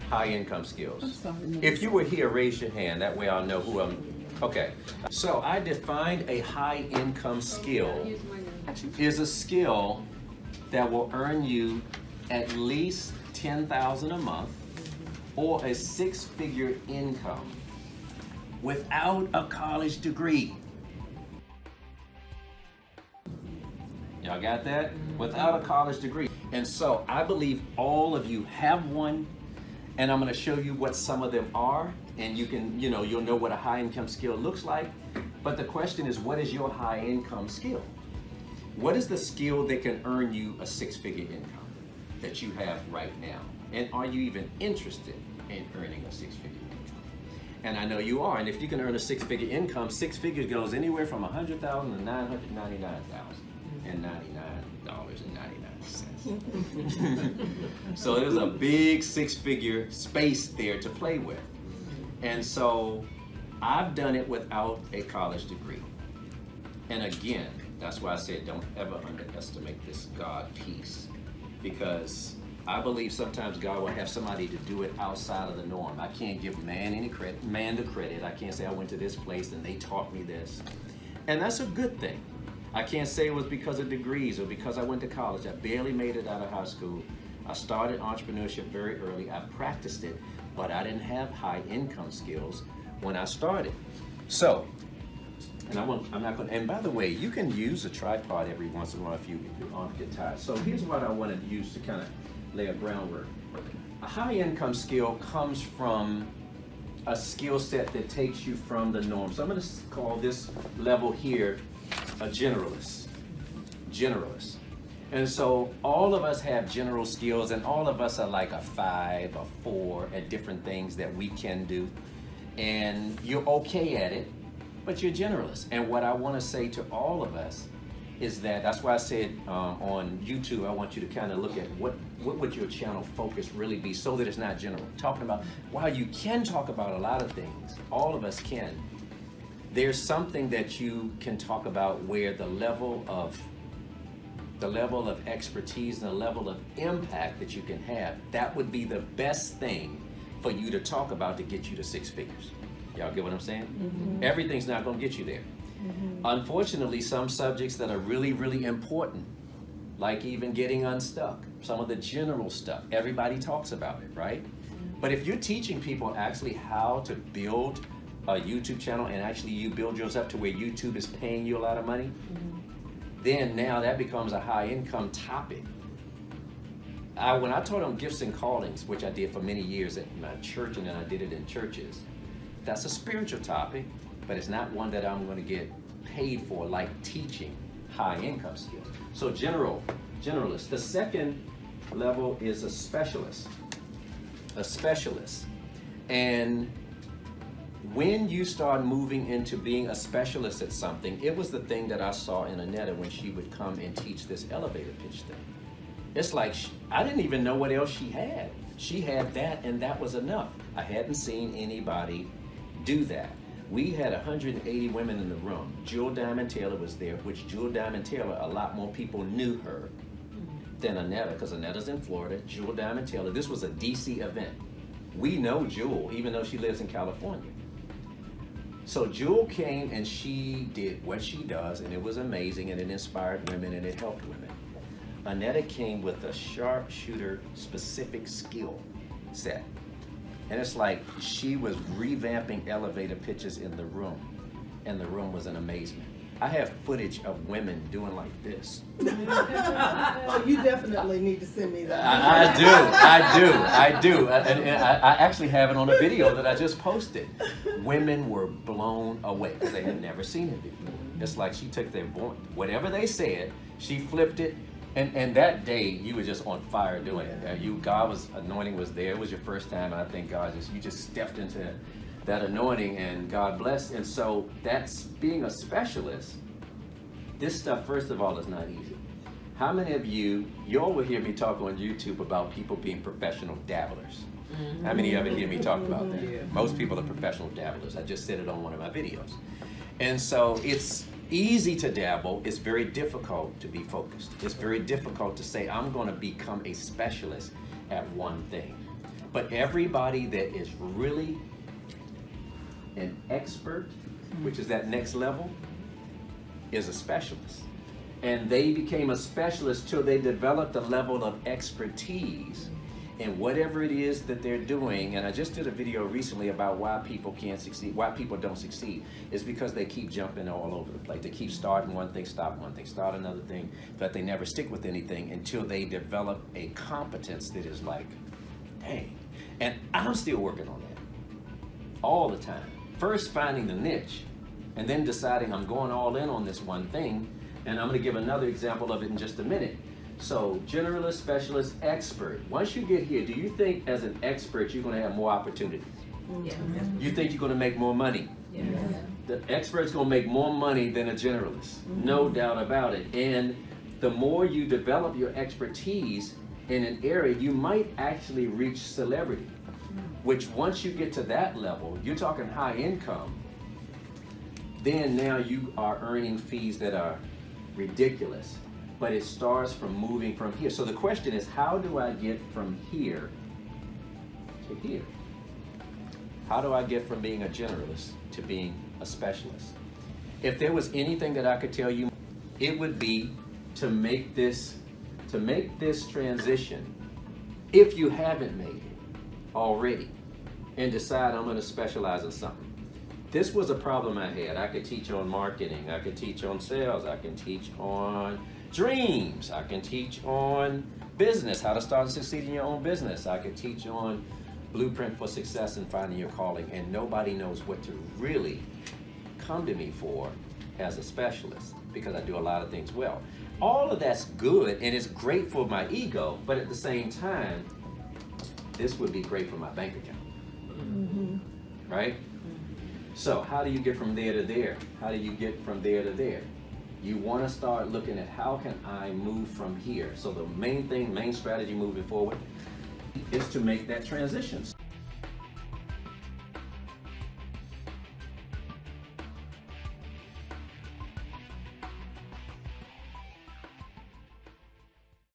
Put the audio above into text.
high income skills. I'm sorry, no. If you were here, raise your hand. That way I'll know who I'm. Okay. So I defined a high income skill is a skill that will earn you at least $10,000 a month or a six-figure income without a college degree. Y'all got that? Without a college degree. And so I believe all of you have one, and I'm going to show you what some of them are, and you can, you'll know what a high income skill looks like. But the question is, what is your high income skill? What is the skill that can earn you a six-figure income that you have right now? And are you even interested in earning a six-figure income? And I know you are. And if you can earn a six-figure income, six figures goes anywhere from $100,000 to $999,099.99. So there's a big six-figure space there to play with. And so I've done it without a college degree. And again, that's why I said don't ever underestimate this God piece, because I believe sometimes God will have somebody to do it outside of the norm. I can't give man the credit. I can't say I went to this place and they taught me this. And that's a good thing. I can't say it was because of degrees or because I went to college. I barely made it out of high school. I started entrepreneurship very early. I practiced it, but I didn't have high income skills when I started. So, and I'm not going to, and by the way, you can use a tripod every once in a while if your arms get tired. So here's what I want to use to kind of lay a groundwork. A high income skill comes from a skill set that takes you from the norm. So I'm going to call this level here a generalist. Generalist. And so all of us have general skills, and all of us are like a 5, a 4 at different things that we can do. And you're okay at it, but you're generalist. And what I want to say to all of us is that's why I said on YouTube, I want you to kind of look at what would your channel focus really be, so that it's not general. Talking about, while you can talk about a lot of things, all of us can, there's something that you can talk about where the level of expertise and the level of impact that you can have, that would be the best thing for you to talk about to get you to six figures. Y'all get what I'm saying? Mm-hmm. Everything's not going to get you there. Mm-hmm. Unfortunately, some subjects that are really, really important, like even getting unstuck, some of the general stuff, everybody talks about it, right? Mm-hmm. But if you're teaching people actually how to build a YouTube channel, and actually you build yours up to where YouTube is paying you a lot of money, mm-hmm. then now that becomes a high income topic. When I taught on gifts and callings, which I did for many years at my church, and then I did it in churches, that's a spiritual topic, but it's not one that I'm going to get paid for, like teaching high income skills. So generalist. The second level is a specialist. A specialist. And when you start moving into being a specialist at something, it was the thing that I saw in Annetta when she would come and teach this elevator pitch thing. It's like, I didn't even know what else she had. She had that, and that was enough. I hadn't seen anybody do that. We had 180 women in the room. Jewel Diamond Taylor was there, which Jewel Diamond Taylor, a lot more people knew her than Annetta, because Annetta's in Florida. Jewel Diamond Taylor, this was a DC event. We know Jewel, even though she lives in California. So Jewel came and she did what she does, and it was amazing, and it inspired women and it helped women. Annetta came with a sharpshooter specific skill set. And it's like she was revamping elevator pitches in the room, and the room was an amazement. I have footage of women doing like this. Oh, you definitely need to send me that. I do. And I actually have it on a video that I just posted. Women were blown away because they had never seen it before. It's like she took their voice, whatever they said, she flipped it. And that day, you were just on fire doing it. God's anointing was there. It was your first time, and I think you just stepped into that anointing, and God blessed. And so that's being a specialist. This stuff, first of all, is not easy. How many of you all will hear me talk on YouTube about people being professional dabblers? Mm-hmm. How many of you hear me talk about that? Yeah. Most people are professional dabblers. I just said it on one of my videos. And so it's easy to dabble. It's very difficult to be focused. It's very difficult to say, I'm going to become a specialist at one thing. But everybody that is really an expert, which is that next level, is a specialist. And they became a specialist till they developed a level of expertise in whatever it is that they're doing. And I just did a video recently about why people can't succeed, why people don't succeed. It's because they keep jumping all over the place. They keep starting one thing, stopping one thing, start another thing, but they never stick with anything until they develop a competence that is like, dang. And I'm still working on that all the time. First finding the niche, and then deciding I'm going all in on this one thing. And I'm going to give another example of it in just a minute. So generalist, specialist, expert. Once you get here, do you think as an expert you're going to have more opportunities? Yes. You think you're going to make more money? Yes. The expert's going to make more money than a generalist, no doubt about it. And the more you develop your expertise in an area, you might actually reach celebrity, which once you get to that level, you're talking high income, then now you are earning fees that are ridiculous. But it starts from moving from here. So the question is, how do I get from here to here? How do I get from being a generalist to being a specialist? If there was anything that I could tell you, it would be to make this transition, if you haven't made it already, and decide I'm going to specialize in something. This was a problem I had. I could teach on marketing, I could teach on sales, I can teach on dreams, I can teach on business, how to start and succeed in your own business, I could teach on blueprint for success and finding your calling, and nobody knows what to really come to me for as a specialist, because I do a lot of things well. All of that's good and it's great for my ego, but at the same time, this would be great for my bank account, right? So how do you get from there to there? How do you get from there to there? You want to start looking at how can I move from here? So the main strategy moving forward is to make that transition.